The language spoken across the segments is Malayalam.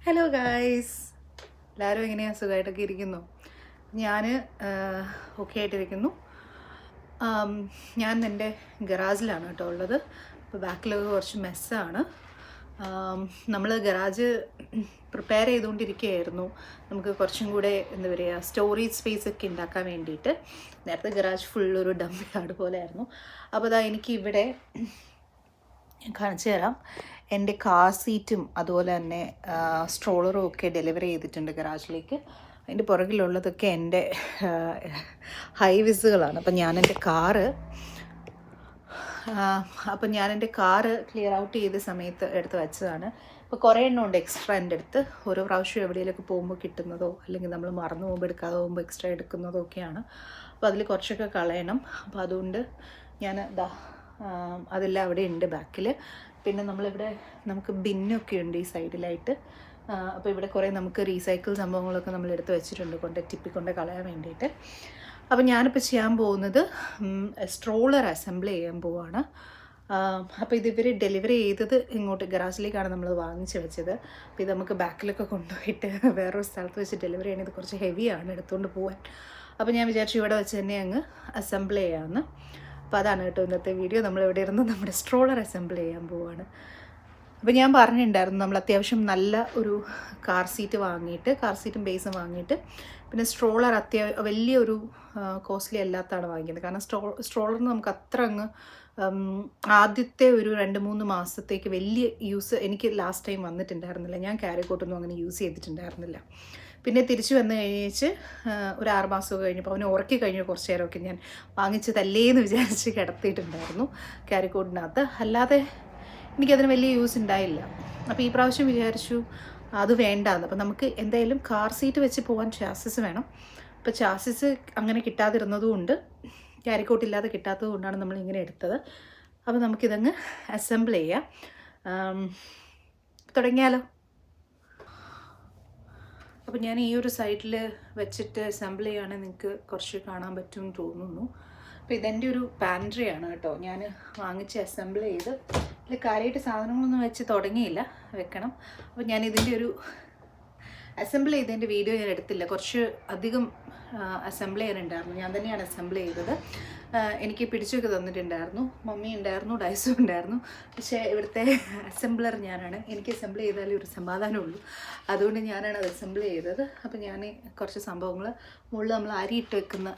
ഹലോ ഗായ്സ്, എല്ലാവരും എങ്ങനെയാണ്? സുഖമായിട്ടൊക്കെ ഇരിക്കുന്നു? ഞാൻ ഓക്കെ ആയിട്ടിരിക്കുന്നു. ഞാൻ എൻ്റെ ഗറാജിലാണ് കേട്ടോ ഉള്ളത്. അപ്പോൾ ബാക്കിലൊക്കെ കുറച്ച് മെസ്സാണ്. നമ്മൾ ഗറാജ് പ്രിപ്പയർ ചെയ്തുകൊണ്ടിരിക്കുകയായിരുന്നു. നമുക്ക് കുറച്ചും കൂടെ എന്താ പറയുക, സ്റ്റോറേജ് സ്പേസ് ഒക്കെ ഉണ്ടാക്കാൻ വേണ്ടിയിട്ട്. നേരത്തെ ഗറാജ് ഫുള്ളൊരു ഡംപ് യാർഡ് പോലെ ആയിരുന്നു. അപ്പോൾ അതാ എനിക്ക് ഇവിടെ കാണിച്ചു തരാം. എൻ്റെ കാർ സീറ്റും അതുപോലെ തന്നെ സ്ട്രോളറും ഒക്കെ ഡെലിവറി ചെയ്തിട്ടുണ്ട് ഗറാജിലേക്ക്. അതിൻ്റെ പുറകിലുള്ളതൊക്കെ എൻ്റെ ഹൈ വിസുകളാണ്. അപ്പം ഞാനെൻ്റെ കാറ് ക്ലിയർ ഔട്ട് ചെയ്ത സമയത്ത് എടുത്ത് വെച്ചതാണ്. ഇപ്പോൾ കുറേ എണ്ണം ഉണ്ട് എക്സ്ട്രാ എൻ്റെ അടുത്ത്. ഓരോ പ്രാവശ്യം എവിടെയെങ്കിലൊക്കെ പോകുമ്പോൾ കിട്ടുന്നതോ അല്ലെങ്കിൽ നമ്മൾ മറന്നു പോകുമ്പോൾ എടുക്കാതെ പോകുമ്പോൾ എക്സ്ട്രാ എടുക്കുന്നതോ ഒക്കെയാണ്. അപ്പോൾ അതിൽ കുറച്ചൊക്കെ കളയണം. അപ്പോൾ അതുകൊണ്ട് ഞാൻ അതെല്ലാം അവിടെ ഉണ്ട് ബാക്കിൽ. പിന്നെ നമുക്ക് ബിന്നൊക്കെ ഉണ്ട് ഈ സൈഡിലായിട്ട്. അപ്പോൾ ഇവിടെ കുറേ നമുക്ക് റീസൈക്കിൾ സംഭവങ്ങളൊക്കെ നമ്മൾ എടുത്ത് വെച്ചിട്ടുണ്ട് ടിപ്പിക്കൊണ്ട് കളയാൻ വേണ്ടിയിട്ട്. അപ്പോൾ ഞാനിപ്പോൾ ചെയ്യാൻ പോകുന്നത് സ്ട്രോളർ അസംബിൾ ചെയ്യാൻ പോവാണ്. അപ്പോൾ ഇതിവർ ഡെലിവറി ചെയ്തത് ഇങ്ങോട്ട് ഗറാജിലേക്കാണ് നമ്മൾ വാങ്ങിച്ച് വെച്ചത്. അപ്പോൾ ഇത് നമുക്ക് ബാക്കിലൊക്കെ കൊണ്ടുപോയിട്ട് വേറൊരു സ്ഥലത്ത് വെച്ച് ഡെലിവറി ചെയ്യണത് കുറച്ച് ഹെവിയാണ് എടുത്തുകൊണ്ട് പോകാൻ. അപ്പോൾ ഞാൻ വിചാരിച്ചു ഇവിടെ വെച്ച് തന്നെ അങ്ങ് അസംബിൾ ചെയ്യാമെന്ന്. അപ്പോൾ അതാണ് കേട്ടോ ഇന്നത്തെ വീഡിയോ. നമ്മളിവിടെ ഇരുന്ന് നമ്മുടെ സ്ട്രോളർ അസംബിൾ ചെയ്യാൻ പോവുകയാണ്. അപ്പോൾ ഞാൻ പറഞ്ഞിട്ടുണ്ടായിരുന്നു നമ്മൾ അത്യാവശ്യം നല്ല ഒരു കാർ സീറ്റും ബേസും വാങ്ങിയിട്ട് പിന്നെ സ്ട്രോളർ വലിയൊരു കോസ്റ്റ്ലി അല്ലാത്തതാണ് വാങ്ങിക്കുന്നത്. കാരണം സ്ട്രോളറിന് നമുക്ക് അത്ര അങ്ങ് ആദ്യത്തെ ഒരു 2-3 മാസത്തേക്ക് വലിയ യൂസ് എനിക്ക് ലാസ്റ്റ് ടൈം വന്നിട്ടുണ്ടായിരുന്നില്ല. ഞാൻ ക്യാരിക്കോട്ടൊന്നും അങ്ങനെ യൂസ് ചെയ്തിട്ടുണ്ടായിരുന്നില്ല. പിന്നെ തിരിച്ചു വന്നു കഴിഞ്ഞേച്ച് ഒരു 6 മാസമൊക്കെ കഴിഞ്ഞപ്പോൾ അവനെ ഉറക്കി കഴിഞ്ഞ കുറച്ച് നേരമൊക്കെ ഞാൻ വാങ്ങിച്ചതല്ലേന്ന് വിചാരിച്ച് കിടത്തിയിട്ടുണ്ടായിരുന്നു ക്യാരിക്കോട്ടിനകത്ത്. അല്ലാതെ എനിക്കതിന് വലിയ യൂസ് ഉണ്ടായില്ല. അപ്പോൾ ഈ പ്രാവശ്യം വിചാരിച്ചു അത് വേണ്ടാന്ന്. അപ്പോൾ നമുക്ക് എന്തായാലും കാർ സീറ്റ് വെച്ച് പോകാൻ ചാസിസ് വേണം. അപ്പോൾ ചാസിസ് അങ്ങനെ കിട്ടാതിരുന്നതുകൊണ്ട്, ക്യാരിക്കോട്ടില്ലാതെ കിട്ടാത്തത് കൊണ്ടാണ് നമ്മളിങ്ങനെ എടുത്തത്. അപ്പോൾ നമുക്കിതങ്ങ് അസംബിൾ ചെയ്യാം. തുടങ്ങിയാലോ? അപ്പോൾ ഞാൻ ഈ ഒരു സൈഡിൽ വെച്ചിട്ട് അസംബിൾ ചെയ്യുകയാണെങ്കിൽ നിങ്ങൾക്ക് കുറച്ച് കാണാൻ പറ്റുമെന്ന് തോന്നുന്നു. അപ്പോൾ ഇതെൻ്റെ ഒരു പാൻട്രിയാണ് കേട്ടോ. ഞാൻ വാങ്ങിച്ച് അസംബിൾ ചെയ്ത് ഇതിൽ കാര്യമായിട്ട് സാധനങ്ങളൊന്നും വെച്ച് തുടങ്ങിയില്ല, വെക്കണം. അപ്പോൾ ഞാൻ ഇതിൻ്റെ ഒരു അസംബിൾ ചെയ്തതിൻ്റെ വീഡിയോ ഞാൻ എടുത്തില്ല. കുറച്ച് അധികം അസംബിൾ ചെയ്യാനുണ്ടായിരുന്നു. ഞാൻ തന്നെയാണ് അസംബിൾ ചെയ്തത്. എനിക്ക് പിടിച്ചൊക്കെ തന്നിട്ടുണ്ടായിരുന്നു. മമ്മി ഉണ്ടായിരുന്നു, ഡൈസും ഉണ്ടായിരുന്നു. പക്ഷേ ഇവിടുത്തെ അസംബ്ലർ ഞാനാണ്. എനിക്ക് അസംബിൾ ചെയ്താലേ ഒരു സമാധാനമുള്ളൂ. അതുകൊണ്ട് ഞാനാണ് അത് അസംബിൾ ചെയ്തത്. അപ്പോൾ ഞാൻ കുറച്ച് സംഭവങ്ങൾ മുകളിൽ നമ്മൾ അരിയിട്ട് വെക്കുന്ന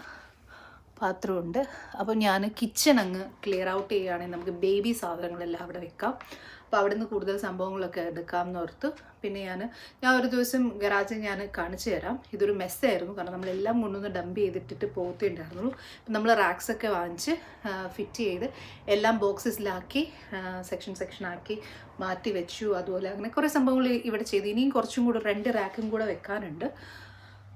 പാത്രമുണ്ട്. അപ്പോൾ ഞാൻ കിച്ചൺ അങ്ങ് ക്ലിയർ ഔട്ട് ചെയ്യുകയാണെങ്കിൽ നമുക്ക് ബേബി സാധനങ്ങളെല്ലാം അവിടെ വെക്കാം. അപ്പോൾ അവിടെ നിന്ന് കൂടുതൽ സംഭവങ്ങളൊക്കെ എടുക്കാമെന്ന് ഓർത്ത് പിന്നെ ഞാൻ ഒരു ദിവസം ഗറാജിൽ ഞാൻ കാണിച്ചു തരാം. ഇതൊരു മെസ്സായിരുന്നു. കാരണം നമ്മളെല്ലാം കൊണ്ടുവന്ന് ഡംപ് ചെയ്തിട്ടിട്ട് പോകത്തുണ്ടായിരുന്നുള്ളൂ. നമ്മൾ റാക്സൊക്കെ വാങ്ങിച്ച് ഫിറ്റ് ചെയ്ത് എല്ലാം ബോക്സസിലാക്കി സെക്ഷനാക്കി മാറ്റി വെച്ചു. അതുപോലെ അങ്ങനെ കുറേ സംഭവങ്ങൾ ഇവിടെ ചെയ്തു. ഇനിയും കുറച്ചും കൂടെ 2 റാക്കും കൂടെ വെക്കാനുണ്ട്.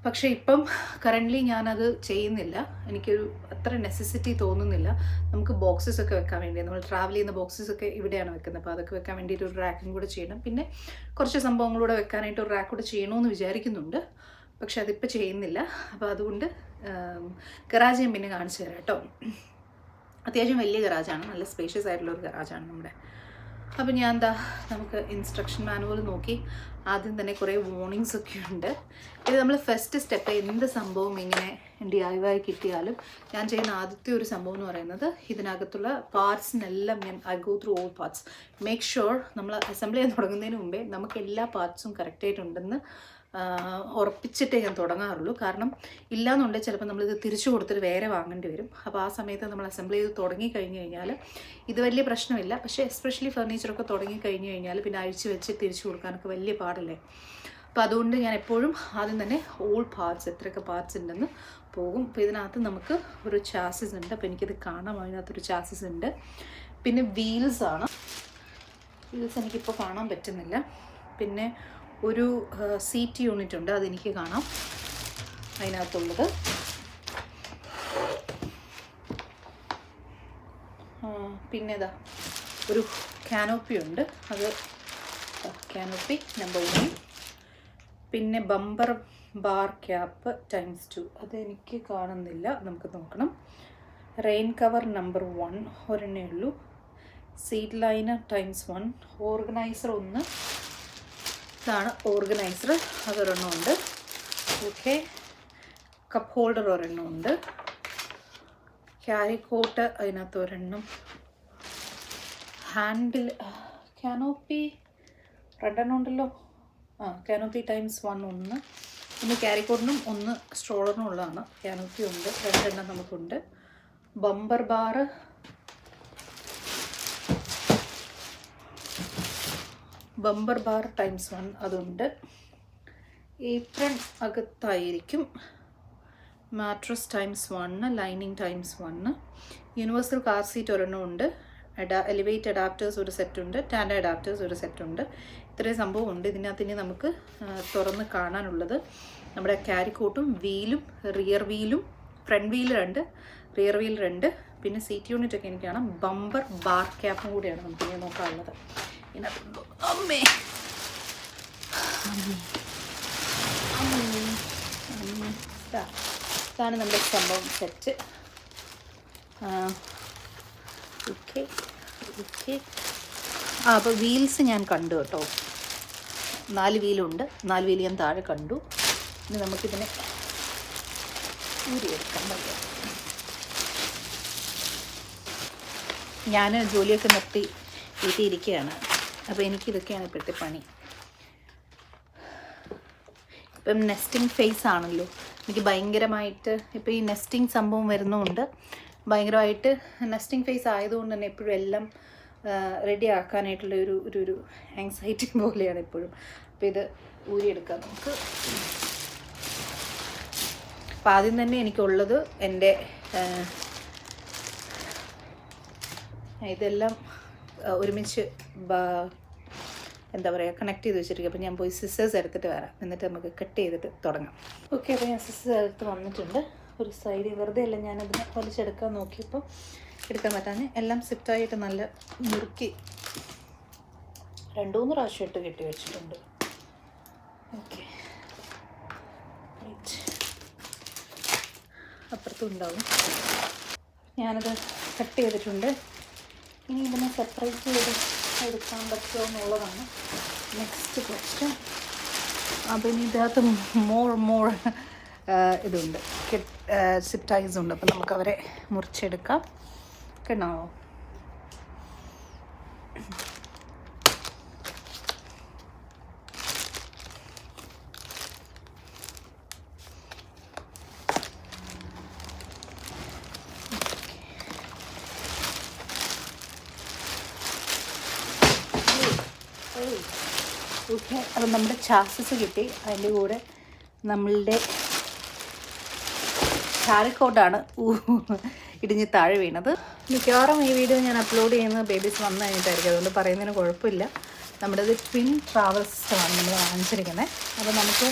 പക്ഷേ ഇപ്പം കറൻ്റ്ലി ഞാനത് ചെയ്യുന്നില്ല. എനിക്കൊരു അത്ര നെസസിറ്റി തോന്നുന്നില്ല. നമുക്ക് ബോക്സസൊക്കെ വെക്കാൻ വേണ്ടി, നമ്മൾ ട്രാവൽ ചെയ്യുന്ന ബോക്സസൊക്കെ ഇവിടെയാണ് വെക്കുന്നത്. അപ്പോൾ അതൊക്കെ വെക്കാൻ വേണ്ടിയിട്ട് ഒരു റാക്കും കൂടെ ചെയ്യണം. പിന്നെ കുറച്ച് സംഭവങ്ങളൂടെ വെക്കാനായിട്ട് ഒരു റാക്ക് കൂടെ ചെയ്യണമെന്ന് വിചാരിക്കുന്നുണ്ട്. പക്ഷെ അതിപ്പോൾ ചെയ്യുന്നില്ല. അപ്പോൾ അതുകൊണ്ട് ഗറാജ് ഞാൻ പിന്നെ കാണിച്ചു തരാം കേട്ടോ. അത്യാവശ്യം വലിയ ഗറാജാണ്, നല്ല സ്പേഷ്യസ് ആയിട്ടുള്ള ഒരു ഗറാജാണ് നമ്മുടെ. അപ്പോൾ നമുക്ക് ഇൻസ്ട്രക്ഷൻ മാനുവൽ നോക്കി. ആദ്യം തന്നെ കുറേ വാർണിങ്സ് ഒക്കെ ഉണ്ട്. ഇത് നമ്മൾ ഫസ്റ്റ് സ്റ്റെപ്പ്, എന്ത് സംഭവം ഇങ്ങനെ DIY കിട്ടിയാലും ഞാൻ ചെയ്യുന്ന ആദ്യത്തെ ഒരു സംഭവം എന്ന് പറയുന്നത് ഇതിനകത്തുള്ള പാർട്സിനെല്ലാം I go through all parts. Make sure നമ്മൾ അസംബിൾ ചെയ്യാൻ തുടങ്ങുന്നതിന് മുമ്പേ നമുക്ക് എല്ലാ പാർട്സും കറക്റ്റായിട്ടുണ്ടെന്ന് ഉറപ്പിച്ചിട്ടേ ഞാൻ തുടങ്ങാറുള്ളൂ. കാരണം ഇല്ലയെന്നുണ്ടെങ്കിൽ ചിലപ്പോൾ നമ്മളിത് തിരിച്ചു കൊടുത്തിട്ട് വേറെ വാങ്ങേണ്ടി വരും. അപ്പോൾ ആ സമയത്ത് നമ്മൾ അസംബിൾ ചെയ്ത് തുടങ്ങിക്കഴിഞ്ഞ് കഴിഞ്ഞാൽ ഇത് വലിയ പ്രശ്നമില്ല. പക്ഷേ എസ്പെഷ്യലി ഫർണിച്ചറൊക്കെ തുടങ്ങിക്കഴിഞ്ഞ് കഴിഞ്ഞാൽ പിന്നെ അഴിച്ച് വെച്ച് തിരിച്ചു കൊടുക്കാനൊക്കെ വലിയ പാടല്ലേ. അപ്പോൾ അതുകൊണ്ട് ഞാൻ എപ്പോഴും ആദ്യം തന്നെ ഓൾ പാർട്സ്, എത്രയൊക്കെ പാർട്സ് ഉണ്ടെന്ന് പോകും. അപ്പോൾ ഇതിനകത്ത് നമുക്ക് ഒരു ചാസിസ് ഉണ്ട്. അപ്പോൾ എനിക്കിത് കാണാം, അതിനകത്തൊരു ചാസിസ് ഉണ്ട്. പിന്നെ വീൽസ് എനിക്കിപ്പോൾ കാണാൻ പറ്റുന്നില്ല. പിന്നെ ഒരു സീറ്റ് യൂണിറ്റ് ഉണ്ട്, അതെനിക്ക് കാണാം അതിനകത്തുള്ളത്. പിന്നെ ഒരു കാനോപ്പി ഉണ്ട്, അത് കാനോപ്പി നമ്പർ 1. പിന്നെ ബമ്പർ ബാർ ക്യാപ്പ് ×2, അതെനിക്ക് കാണുന്നില്ല, നമുക്ക് നോക്കണം. റെയിൻ കവർ നമ്പർ 1 ഒരെണ്ണേ ഉള്ളൂ. സീറ്റ് ലൈനർ ×1, ഓർഗനൈസർ 1, ഇതാണ് ഓർഗനൈസർ, അതൊരെണ്ണമുണ്ട്. ഓക്കെ, കപ്പ് ഹോൾഡർ ഒരെണ്ണമുണ്ട്. ക്യാരി കോട്ട് അതിനകത്ത് ഒരെണ്ണം. ഹാൻഡിൽ കാനോപ്പി രണ്ടെണ്ണം ഉണ്ടല്ലോ. കാനോപ്പി ×1 ഒന്ന്. പിന്നെ ക്യാരി കോട്ടിനും ഒന്ന് സ്ട്രോളറിനും ഉള്ളതാണ്. കാനോപ്പി ഉണ്ട്, 2 എണ്ണം നമുക്കുണ്ട്. ബമ്പർ ബാർ, ×1 അതുണ്ട്. ഏപ്രൺ അകത്തായിരിക്കും. Mattress ×1, lining ×1. Universal car seat ഒരെണ്ണം ഉണ്ട്. എലിവേറ്റ് അഡാപ്റ്റേഴ്സ് ഒരു സെറ്റുണ്ട്. ടാൻഡ അഡാപ്റ്റേഴ്സ് ഒരു സെറ്റുണ്ട്. ഇത്രയും സംഭവം ഉണ്ട്. ഇതിനകത്ത് ഇനി നമുക്ക് തുറന്ന് കാണാനുള്ളത് നമ്മുടെ ക്യാരി കോട്ടും വീലും, റിയർ വീലും, ഫ്രണ്ട് വീല് 2, റിയർ വീൽ 2, പിന്നെ സീറ്റ് യൂണിറ്റ് ഒക്കെ എനിക്ക് കാണാം. ബമ്പർ ബാർ ക്യാപ്പും കൂടിയാണ് നമുക്ക് ഇനി നോക്കാനുള്ളത്. ഇതിനകത്ത് അമ്മേ ഇതാണ് നമ്മുടെ സംഭവം സെറ്റ്. Okay okay. അപ്പോൾ വീൽസ് ഞാൻ കണ്ടു കേട്ടോ. 4 വീലുണ്ട്. 4 വീല് ഞാൻ താഴെ കണ്ടു. ഇനി നമുക്കിതിനെ ഊരിയെടുക്കാൻ പറ്റും. ഞാൻ ജോലിയൊക്കെ നിർത്തി വീട്ടിലിരിക്കുകയാണ്. അപ്പോൾ എനിക്കിതൊക്കെയാണ് ഇപ്പോഴത്തെ പണി. ഇപ്പം നെസ്റ്റിംഗ് ഫേസ് ആണല്ലോ. എനിക്ക് ഭയങ്കരമായിട്ട് ഇപ്പോൾ ഈ നെസ്റ്റിംഗ് സംഭവം വരുന്നതുകൊണ്ട് ഭയങ്കരമായിട്ട് നെസ്റ്റിംഗ് ഫേസ് ആയതുകൊണ്ട് തന്നെ എപ്പോഴും എല്ലാം റെഡി ആക്കാനായിട്ടുള്ള ഒരു ആങ്സൈറ്റി പോലെയാണ് എപ്പോഴും. അപ്പോൾ ഇത് ഊരിയെടുക്കാം നമുക്ക്. അപ്പോൾ ആദ്യം തന്നെ എനിക്കുള്ളത് എൻ്റെ ഇതെല്ലാം ഒരുമിച്ച് എന്താ പറയുക കണക്ട് ചെയ്ത് വെച്ചിരിക്കുക. അപ്പോൾ ഞാൻ പോയി സിസേഴ്സ് എടുത്തിട്ട് വരാം, എന്നിട്ട് നമുക്ക് കട്ട് ചെയ്തിട്ട് തുടങ്ങാം. ഓക്കെ, അപ്പോൾ ഞാൻ സിസേഴ്സ് എടുത്ത് വന്നിട്ടുണ്ട്. ഒരു സൈഡിൽ വെറുതെ അല്ല ഞാനതിനെ വലിച്ചെടുക്കാൻ നോക്കിയപ്പോൾ എടുക്കാൻ പറ്റാഞ്ഞ് എല്ലാം സിഫ്റ്റായിട്ട് നല്ല മുറുക്കി 2-3 പ്രാവശ്യം ഇട്ട് കെട്ടി വെച്ചിട്ടുണ്ട്. ഓക്കെ, അപ്പുറത്തും ഉണ്ടാവും. ഞാനത് കട്ട് ചെയ്തിട്ടുണ്ട്. ഇനി ഇതിനെ സെപ്പറേറ്റ് ചെയ്ത് എടുക്കാൻ പറ്റുമോ എന്നുള്ളതാണ് നെക്സ്റ്റ് ക്വസ്റ്റ്യൻ. അപ്പോൾ ഇനി ഇതിനകത്ത് മോർ ഇതുണ്ട്, സിപ്പ് ടൈസ് ഉണ്ട്. അപ്പോൾ നമുക്കവരെ മുറിച്ചെടുക്കാം. കേട്ടോ, ഓക്കെ. അപ്പം നമ്മുടെ ചാസസ് കിട്ടി. അതിൻ്റെ കൂടെ നമ്മളുടെ ചാരക്കോട്ടാണ് ഇടിഞ്ഞ് താഴെ വീണത്. മിക്കവാറും ഈ വീഡിയോ ഞാൻ അപ്ലോഡ് ചെയ്യുന്നത് ബേബീസ് വന്നു കഴിഞ്ഞിട്ടായിരിക്കും, അതുകൊണ്ട് പറയുന്നതിന് കുഴപ്പമില്ല. നമ്മുടെ ഇത് ട്വിൻ ട്രാവൽ സിസ്റ്റമാണ് നമ്മൾ വാങ്ങിച്ചിരിക്കുന്നത്. അപ്പോൾ നമുക്ക്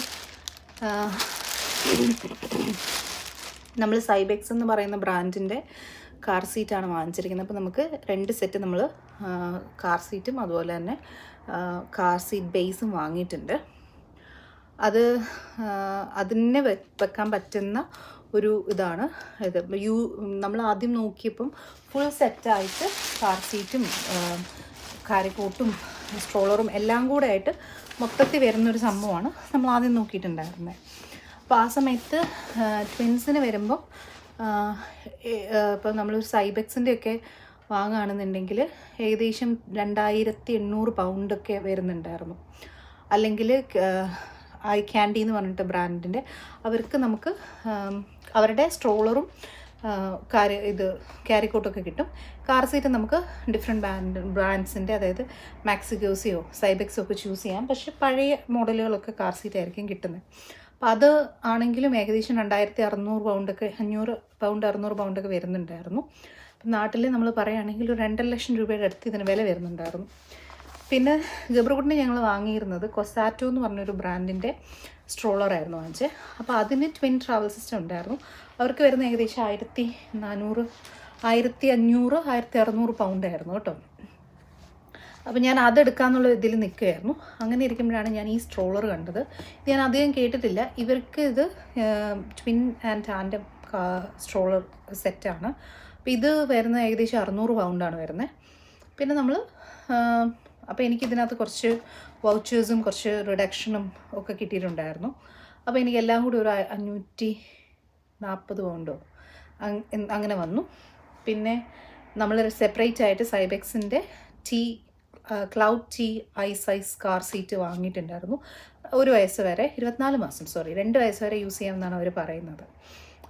നമ്മൾ സൈബെക്സ് എന്ന് പറയുന്ന ബ്രാൻഡിൻ്റെ കാർ സീറ്റാണ് വാങ്ങിച്ചിരിക്കുന്നത്. അപ്പോൾ നമുക്ക് 2 സെറ്റ് നമ്മൾ കാർ സീറ്റും അതുപോലെ തന്നെ കാർ സീറ്റ് ബേസും വാങ്ങിയിട്ടുണ്ട്. അതിനെ വെക്കാൻ പറ്റുന്ന ഒരു ഇതാണ് ഇത്. നമ്മൾ ആദ്യം നോക്കിയപ്പം ഫുൾ സെറ്റായിട്ട് കാർ സീറ്റും കാരിക്കോട്ടും സ്ട്രോളറും എല്ലാം കൂടെ ആയിട്ട് മൊത്തത്തിൽ വരുന്നൊരു സംഭവമാണ് നമ്മൾ ആദ്യം നോക്കിയിട്ടുണ്ടായിരുന്നത്. അപ്പോൾ ആ സമയത്ത് ട്വിൻസിന് വരുമ്പോൾ ഇപ്പോൾ നമ്മളൊരു സൈബെക്സിൻ്റെ ഒക്കെ വാങ്ങുകയാണെന്നുണ്ടെങ്കിൽ ഏകദേശം 2800 പൗണ്ടൊക്കെ വരുന്നുണ്ടായിരുന്നു. അല്ലെങ്കിൽ ഐ ക്യാൻഡി എന്ന് പറഞ്ഞിട്ട് ബ്രാൻഡിൻ്റെ അവർക്ക് നമുക്ക് അവരുടെ സ്ട്രോളറും ക്യാരിക്കോട്ടൊക്കെ കിട്ടും. കാർ സീറ്റ് നമുക്ക് ഡിഫറെൻറ്റ് ബ്രാൻഡ്സിൻ്റെ, അതായത് മാക്സിഗോസിയോ സൈബെക്സോ ഒക്കെ ചൂസ് ചെയ്യാം. പക്ഷേ പഴയ മോഡലുകളൊക്കെ കാർ സീറ്റ് ആയിരിക്കും കിട്ടുന്നത്. അപ്പോൾ അത് ആണെങ്കിലും ഏകദേശം 2600 പൗണ്ടൊക്കെ 500 പൗണ്ട് 600 പൗണ്ടൊക്കെ വരുന്നുണ്ടായിരുന്നു. അപ്പം നാട്ടിൽ നമ്മൾ പറയുകയാണെങ്കിൽ ഒരു 2.5 ലക്ഷം രൂപയുടെ അടുത്ത് ഇതിന് വില വരുന്നുണ്ടായിരുന്നു. പിന്നെ ഗബ്രകുട്ടിനെ ഞങ്ങൾ വാങ്ങിയിരുന്നത് കൊസാറ്റോ എന്ന് പറഞ്ഞൊരു ബ്രാൻഡിൻ്റെ സ്ട്രോളറായിരുന്നു വാങ്ങിച്ചത്. അപ്പോൾ അതിന് ട്വിൻ ട്രാവൽ സിസ്റ്റം ഉണ്ടായിരുന്നു. അവർക്ക് വരുന്ന ഏകദേശം 1400 1500 1600 പൗണ്ടായിരുന്നു കേട്ടോ. അപ്പോൾ ഞാൻ അതെടുക്കാമെന്നുള്ള ഇതിൽ നിൽക്കുകയായിരുന്നു. അങ്ങനെ ഇരിക്കുമ്പോഴാണ് ഞാൻ ഈ സ്ട്രോളർ കണ്ടത്. ഇത് ഞാൻ അധികം കേട്ടിട്ടില്ല. ഇവർക്ക് ഇത് ട്വിൻ ആൻഡ് ടാൻഡം സ്ട്രോളർ സെറ്റാണ്. അപ്പോൾ ഇത് വരുന്ന ഏകദേശം 600 പൗണ്ടാണ് വരുന്നത്. പിന്നെ നമ്മൾ അപ്പോൾ എനിക്കിതിനകത്ത് കുറച്ച് വൗച്ചേഴ്സും കുറച്ച് റിഡക്ഷനും ഒക്കെ കിട്ടിയിട്ടുണ്ടായിരുന്നു. അപ്പോൾ എനിക്ക് എല്ലാം കൂടി ഒരു 540 പൗണ്ടോ അങ്ങനെ വന്നു. പിന്നെ നമ്മൾ സെപ്പറേറ്റ് ആയിട്ട് സൈബെക്സിൻ്റെ cloud T I size car seat വാങ്ങിയിട്ടുണ്ടായിരുന്നു. 1 വയസ്സ് വരെ 2 വയസ്സ് വരെ യൂസ് ചെയ്യാമെന്നാണ് അവർ പറയുന്നത്,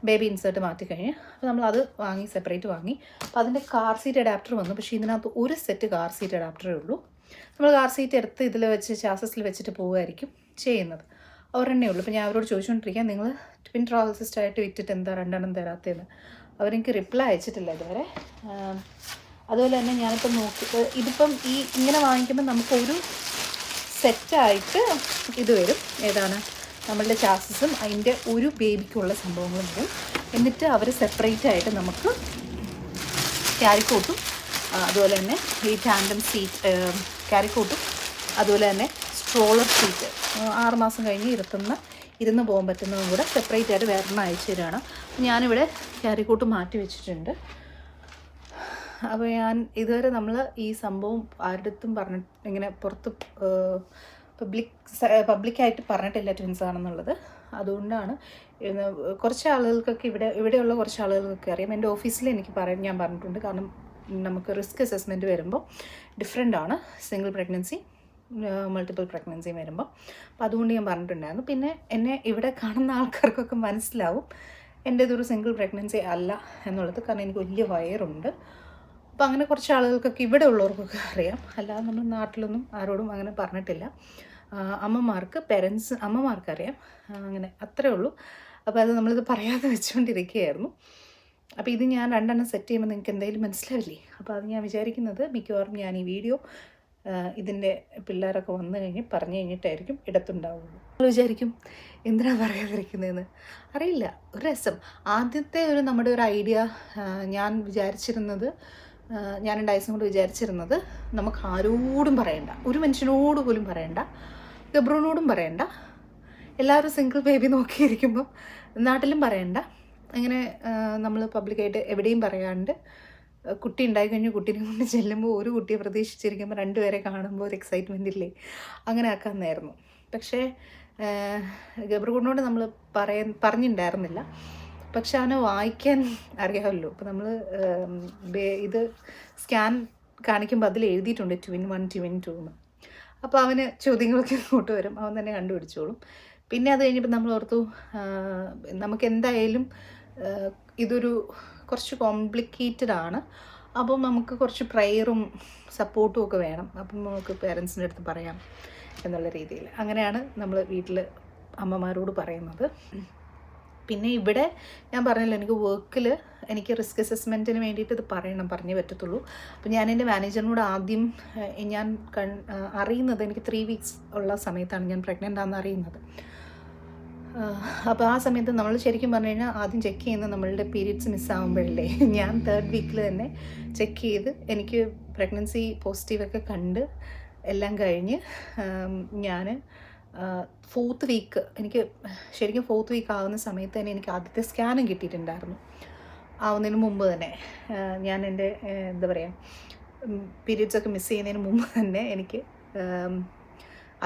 ബേബി ഇൻസേർട്ട് മാറ്റിക്കഴിഞ്ഞ്. അപ്പോൾ നമ്മളത് വാങ്ങി, സെപ്പറേറ്റ് വാങ്ങി. അപ്പോൾ അതിൻ്റെ കാർ സീറ്റ് അഡാപ്റ്റർ വന്നു. പക്ഷേ ഇതിനകത്ത് ഒരു സെറ്റ് കാർ സീറ്റ് അഡാപ്റ്ററേ ഉള്ളൂ. നമ്മൾ കാർ സീറ്റ് എടുത്ത് ഇതിൽ വെച്ച് ചാസസിൽ വെച്ചിട്ട് പോവുമായിരിക്കും ചെയ്യുന്നത്. ഒരെണ്ണേ ഉള്ളൂ. അപ്പോൾ ഞാൻ അവരോട് ചോദിച്ചുകൊണ്ടിരിക്കുക, നിങ്ങൾ ട്വിൻ ട്രാവൽ സിസ്റ്റായിട്ട് വിറ്റിട്ട് എന്താ 2 തരാത്തതെന്ന്. അവരെനിക്ക് റിപ്ലൈ അയച്ചിട്ടില്ല ഇതുവരെ. അതുപോലെ തന്നെ ഞാനിപ്പം ഇതിപ്പം ഇങ്ങനെ വാങ്ങിക്കുമ്പോൾ നമുക്കൊരു സെറ്റായിട്ട് ഇത് വരും. ഏതാണ് നമ്മളുടെ ചാസസും അതിൻ്റെ ഒരു ബേബിക്കുള്ള സംഭവങ്ങളും വരും. എന്നിട്ട് അവർ സെപ്പറേറ്റ് ആയിട്ട് നമുക്ക് ക്യാരിക്കോട്ടും അതുപോലെ തന്നെ ഈ ടാൻഡം സീറ്റ് ക്യാരിക്കോട്ടും അതുപോലെ തന്നെ സ്ട്രോളർ സീറ്റ് 6 മാസം കഴിഞ്ഞ് ഇരുന്ന് പോകാൻ പറ്റുന്നതും കൂടെ സെപ്പറേറ്റ് ആയിട്ട് വേറെ അയച്ചു തരികയാണ്. ഞാനിവിടെ ക്യാരിക്കോട്ട് മാറ്റി വെച്ചിട്ടുണ്ട്. അപ്പോൾ ഞാൻ ഇതുവരെ നമ്മൾ ഈ സംഭവം ആരുടെടുത്തും ഇങ്ങനെ പുറത്ത് പബ്ലിക്കായിട്ട് പറഞ്ഞിട്ടില്ല ട്വിൻസ് ആണെന്നുള്ളത്. അതുകൊണ്ടാണ് കുറച്ച് ആളുകൾക്കൊക്കെ ഇവിടെയുള്ള കുറച്ച് ആളുകൾക്കൊക്കെ അറിയാം. എൻ്റെ ഓഫീസിൽ ഞാൻ പറഞ്ഞിട്ടുണ്ട്. കാരണം നമുക്ക് റിസ്ക് അസസ്മെൻറ്റ് വരുമ്പോൾ ഡിഫറെൻ്റ് ആണ് സിംഗിൾ പ്രഗ്നൻസി മൾട്ടിപ്പിൾ പ്രഗ്നൻസി വരുമ്പോൾ. അപ്പോൾ അതുകൊണ്ട് ഞാൻ പറഞ്ഞിട്ടുണ്ടായിരുന്നു. പിന്നെ എന്നെ ഇവിടെ കാണുന്ന ആൾക്കാർക്കൊക്കെ മനസ്സിലാവും എൻ്റെ ഇതൊരു സിംഗിൾ പ്രഗ്നൻസി അല്ല എന്നുള്ളത്. കാരണം എനിക്ക് വലിയ വയറുണ്ട്. അപ്പോൾ അങ്ങനെ കുറച്ച് ആളുകൾക്കൊക്കെ ഇവിടെ ഉള്ളവർക്കൊക്കെ അറിയാം. അല്ലാതെ നമ്മൾ നാട്ടിലൊന്നും ആരോടും അങ്ങനെ പറഞ്ഞിട്ടില്ല. അമ്മമാർക്കറിയാം. അങ്ങനെ അത്രേ ഉള്ളൂ. അപ്പോൾ അത് നമ്മളിത് പറയാതെ വെച്ചുകൊണ്ടിരിക്കുകയായിരുന്നു. അപ്പോൾ ഇത് ഞാൻ 2 സെറ്റ് ചെയ്യുമ്പോൾ നിങ്ങൾക്ക് എന്തെങ്കിലും മനസ്സിലാവില്ലേ? അപ്പോൾ അത് ഞാൻ വിചാരിക്കുന്നത് മിക്കവാറും ഞാൻ ഈ വീഡിയോ ഇതിൻ്റെ പിള്ളേരൊക്കെ വന്നു പറഞ്ഞു കഴിഞ്ഞിട്ടായിരിക്കും ഇടത്തുണ്ടാവുള്ളൂ. നമ്മൾ വിചാരിക്കും എന്തിനാ പറയാതിരിക്കുന്നതെന്ന്. അറിയില്ല, ഒരു രസം. ആദ്യത്തെ നമ്മുടെ ഒരു ഐഡിയ ഞാനും ഡൈസും കൊണ്ട് വിചാരിച്ചിരുന്നത് നമുക്ക് ആരോടും പറയണ്ട, ഒരു മനുഷ്യനോട് പോലും പറയണ്ട, ഗബ്രുവിനോടും പറയണ്ട, എല്ലാവരും സിംഗിൾ ബേബി നോക്കിയിരിക്കുമ്പം നാട്ടിലും പറയണ്ട, അങ്ങനെ നമ്മൾ പബ്ലിക്കായിട്ട് എവിടെയും പറയാണ്ട് കുട്ടി ഉണ്ടായിക്കഴിഞ്ഞ് കുട്ടീനെ കൊണ്ട് ചെല്ലുമ്പോൾ ഒരു കുട്ടിയെ പ്രതീക്ഷിച്ചിരിക്കുമ്പോൾ 2 പേരെ കാണുമ്പോൾ ഒരു എക്സൈറ്റ്മെൻ്റ് ഇല്ലേ, അങ്ങനെ ആക്കാമെന്നായിരുന്നു. പക്ഷേ ഗബ്രുവിനോട് നമ്മൾ പറഞ്ഞിട്ടുണ്ടായിരുന്നില്ല. പക്ഷെ അവനെ വായിക്കാൻ അറിയാമല്ലോ. അപ്പോൾ നമ്മൾ ഇത് സ്കാൻ കാണിക്കുമ്പോൾ അതിൽ എഴുതിയിട്ടുണ്ട് ട്വിൻ 1 ട്വിൻ 2 എന്ന്. അപ്പോൾ അവന് ചോദ്യങ്ങളൊക്കെ ഇങ്ങോട്ട് വരും, അവൻ തന്നെ കണ്ടുപിടിച്ചോളും. പിന്നെ അത് കഴിഞ്ഞപ്പോൾ നമ്മൾ ഓർത്തു നമുക്ക് എന്തായാലും ഇതൊരു കുറച്ച് കോംപ്ലിക്കേറ്റഡ് ആണ്. അപ്പം നമുക്ക് കുറച്ച് പ്രയറും സപ്പോർട്ടും ഒക്കെ വേണം. അപ്പം നമുക്ക് പേരൻസിൻ്റെ അടുത്ത് പറയാം എന്നുള്ള രീതിയിൽ അങ്ങനെയാണ് നമ്മൾ വീട്ടിൽ അമ്മമാരോട് പറയുന്നത്. പിന്നെ ഇവിടെ ഞാൻ പറഞ്ഞല്ലോ, എനിക്ക് റിസ്ക് അസസ്മെൻറ്റിന് വേണ്ടിയിട്ട് ഇത് പറഞ്ഞേ പറ്റത്തുള്ളൂ. അപ്പോൾ ഞാൻ എൻ്റെ മാനേജറിനോട് ആദ്യം ഞാൻ അറിയുന്നത് എനിക്ക് 3 വീക്സ് ഉള്ള സമയത്താണ് ഞാൻ പ്രഗ്നൻ്റ് ആണെന്ന് അറിയുന്നത്. അപ്പോൾ ആ സമയത്ത് നമ്മൾ ശരിക്കും പറഞ്ഞു കഴിഞ്ഞാൽ ആദ്യം ചെക്ക് ചെയ്യുന്നത് നമ്മളുടെ പീരിയഡ്സ് മിസ്സാകുമ്പോഴല്ലേ. ഞാൻ 3rd വീക്കിൽ തന്നെ ചെക്ക് ചെയ്ത് എനിക്ക് പ്രഗ്നൻസി പോസിറ്റീവൊക്കെ കണ്ട് എല്ലാം കഴിഞ്ഞ് ഞാൻ 4th വീക്ക് എനിക്ക് ശരിക്കും 4th വീക്ക് ആവുന്ന സമയത്ത് തന്നെ എനിക്ക് ആദ്യത്തെ സ്കാനും കിട്ടിയിട്ടുണ്ടായിരുന്നു. ആവുന്നതിന് മുമ്പ് തന്നെ ഞാൻ എൻ്റെ എന്താ പറയുക പീരിയഡ്സൊക്കെ മിസ് ചെയ്യുന്നതിന് മുമ്പ് തന്നെ എനിക്ക്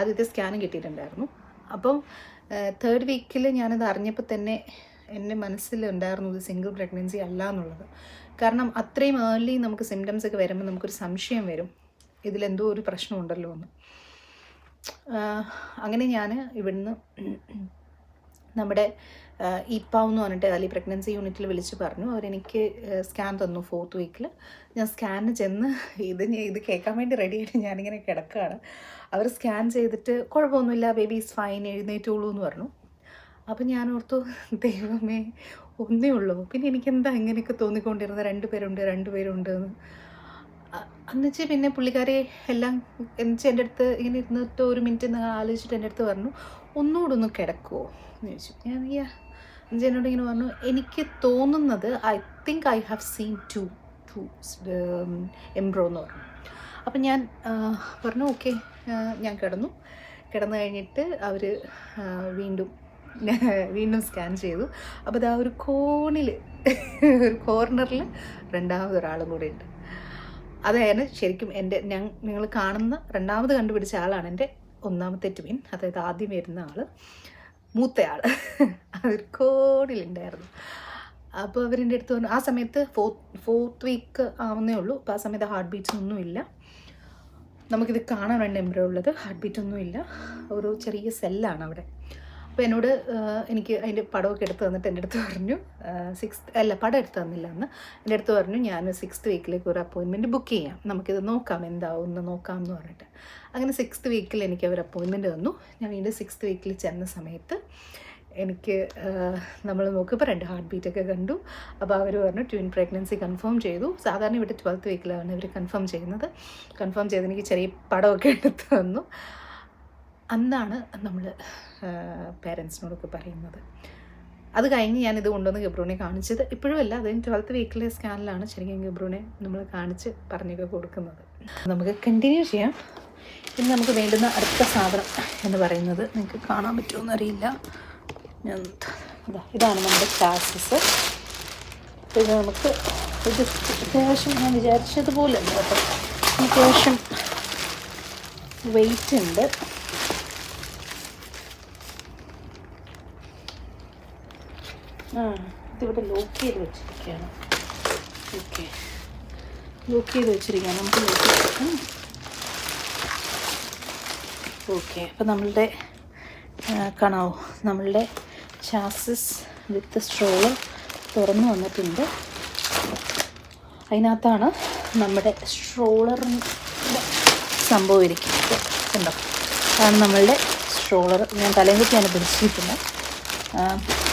ആദ്യത്തെ സ്കാനും കിട്ടിയിട്ടുണ്ടായിരുന്നു. അപ്പം 3rd വീക്കിൽ ഞാനത് അറിഞ്ഞപ്പോൾ തന്നെ എൻ്റെ മനസ്സിലുണ്ടായിരുന്നു ഇത് സിംഗിൾ പ്രഗ്നൻസി അല്ല എന്നുള്ളത്. കാരണം അത്രയും ഏർലി നമുക്ക് സിംറ്റംസ് ഒക്കെ വരുമ്പോൾ നമുക്കൊരു സംശയം വരും, ഇതിലെന്തോ ഒരു പ്രശ്നമുണ്ടല്ലോ എന്ന്. അങ്ങനെ ഞാൻ ഇവിടുന്ന് നമ്മുടെ ഇപ്പാവ് എന്ന് പറഞ്ഞിട്ട് അല്ലെ പ്രഗ്നൻസി യൂണിറ്റിൽ വിളിച്ച് പറഞ്ഞു. അവരെനിക്ക് സ്കാൻ തന്നു 4th വീക്കിൽ. ഞാൻ സ്കാനിന് ചെന്ന് ഇത് കേൾക്കാൻ വേണ്ടി റെഡിയായിട്ട് ഞാനിങ്ങനെ കിടക്കുകയാണ്. അവർ സ്കാൻ ചെയ്തിട്ട് കുഴപ്പമൊന്നുമില്ല, ബേബി ഈസ് ഫൈൻ, എഴുന്നേറ്റുള്ളൂ എന്ന് പറഞ്ഞു. അപ്പം ഞാൻ ഓർത്തു ദൈവമേ ഒന്നേ ഉള്ളൂ. പിന്നെ എനിക്കെന്താ ഇങ്ങനെയൊക്കെ തോന്നിക്കൊണ്ടിരുന്നത്, 2 പേരുണ്ട് എന്ന്. എന്നുവെച്ചാൽ പിന്നെ പുള്ളിക്കാരെ എല്ലാം എന്നുവെച്ചാൽ എൻ്റെ അടുത്ത് ഇങ്ങനെ ഇരുന്നിട്ട് 1 മിനിറ്റ് ആലോചിച്ചിട്ട് എൻ്റെ അടുത്ത് പറഞ്ഞു ഒന്നുകൂടെ ഒന്ന് കിടക്കുമോ എന്ന് ചോദിച്ചു. ഞാൻ എന്നുവെച്ചാൽ എന്നോട് ഇങ്ങനെ പറഞ്ഞു എനിക്ക് തോന്നുന്നത് I think I have seen 2 എംബ്രോ എന്ന് പറഞ്ഞു. അപ്പം ഞാൻ പറഞ്ഞു ഓക്കെ. ഞാൻ കിടന്നു കഴിഞ്ഞിട്ട് അവർ വീണ്ടും സ്കാൻ ചെയ്തു. അപ്പോൾ അത് ആ ഒരു ഒരു കോർണറിൽ 2ാമത് ഒരാളും കൂടെ ഉണ്ട്. അതായത് ശരിക്കും നിങ്ങൾ കാണുന്ന 2ാമത് കണ്ടുപിടിച്ച ആളാണ് എൻ്റെ ഒന്നാമത്തെ ട്വിൻ, അതായത് ആദ്യം വരുന്ന ആൾ, മൂത്തയാൾ അവർ കോടിലുണ്ടായിരുന്നു. അപ്പോൾ അവരെൻ്റെ അടുത്ത് പറഞ്ഞു, ആ സമയത്ത് ഫോർത്ത് വീക്ക് ആവുന്നേ ഉള്ളൂ. അപ്പോൾ ആ സമയത്ത് ഹാർട്ട് ബീറ്റ്സ് ഒന്നുമില്ല. നമുക്കിത് കാണാൻ വേണ്ട എംബ്രോ ഉള്ളത്, ഹാർട്ട് ബീറ്റ് ഒന്നുമില്ല, ഒരു ചെറിയ സെല്ലാണ് അവിടെ. അപ്പോൾ എന്നോട് എനിക്ക് അതിൻ്റെ പടമൊക്കെ എടുത്ത് തന്നിട്ട് എൻ്റെ അടുത്ത് പറഞ്ഞു, പടം എടുത്ത് തന്നില്ല അന്ന്, എൻ്റെ അടുത്ത് പറഞ്ഞു ഞാൻ 6th വീക്കിലേക്ക് ഒരു അപ്പോയിൻമെൻറ്റ് ബുക്ക് ചെയ്യാം, നമുക്കിത് നോക്കാം എന്താവും എന്ന് നോക്കാം എന്ന് പറഞ്ഞിട്ട്. അങ്ങനെ 6th വീക്കിൽ എനിക്ക് അവർ അപ്പോയിൻമെൻറ്റ് തന്നു. ഞാൻ വീണ്ടും 6th വീക്കിൽ ചെന്ന സമയത്ത് എനിക്ക് നമ്മൾ നോക്കുമ്പോൾ 2 ഹാർട്ട് ബീറ്റൊക്കെ കണ്ടു. അപ്പോൾ അവർ പറഞ്ഞു ട്വിൻ പ്രഗ്നൻസി കൺഫേം ചെയ്തു. സാധാരണ ഇവിടെ 12th വീക്കിലാണ് ഇവർ കൺഫേം ചെയ്യുന്നത്. കൺഫേം ചെയ്ത് എനിക്ക് ചെറിയ പടമൊക്കെ എടുത്ത് തന്നു. അന്നാണ് നമ്മൾ പേരൻസിനോടൊക്കെ പറയുന്നത്. അത് കഴിഞ്ഞ് ഞാനിത് കൊണ്ടുവന്ന് ഗബ്രൂനെ കാണിച്ചത് ഇപ്പോഴും അല്ല, അതിന് 12th വീക്കിലെ സ്കാനിലാണ് ശരിക്കും ഗബ്രൂനെ നമ്മൾ കാണിച്ച് പറഞ്ഞൊക്കെ കൊടുക്കുന്നത്. നമുക്ക് കണ്ടിന്യൂ ചെയ്യാം. ഇനി നമുക്ക് വേണ്ടുന്ന അടുത്ത സാധനം എന്ന് പറയുന്നത് നിങ്ങൾക്ക് കാണാൻ പറ്റുമോ അറിയില്ല. ഇതാണ് നമ്മുടെ ചാസസ്. ഇത് നമുക്ക് ഇത് അത്യാവശ്യം ഞാൻ വിചാരിച്ചതുപോലെ ഉണ്ട് കേട്ടോ. അത്യാവശ്യം വെയിറ്റ് ഉണ്ട്. ഇതിവിടെ ലോക്ക് ചെയ്ത് വെച്ചിരിക്കുകയാണ്. ഓക്കെ, ലോക്ക് ചെയ്ത് വെച്ചിരിക്കുകയാണ്. നമുക്ക് ലോക്ക് ചെയ്ത് ഓക്കെ. അപ്പോൾ നമ്മളുടെ കാണാവോ, നമ്മളുടെ ചാസിസ് വിത്ത് സ്ട്രോളർ തുറന്നു വന്നിട്ടുണ്ട്. അതിനകത്താണ് നമ്മുടെ സ്ട്രോളറിൻ്റെ സംഭവം ഇരിക്കുന്നത്. ഉണ്ടോ, അതാണ് നമ്മളുടെ സ്ട്രോളർ. ഞാൻ തലയും കുത്തിയാണ് പിടിച്ചിട്ടില്ല.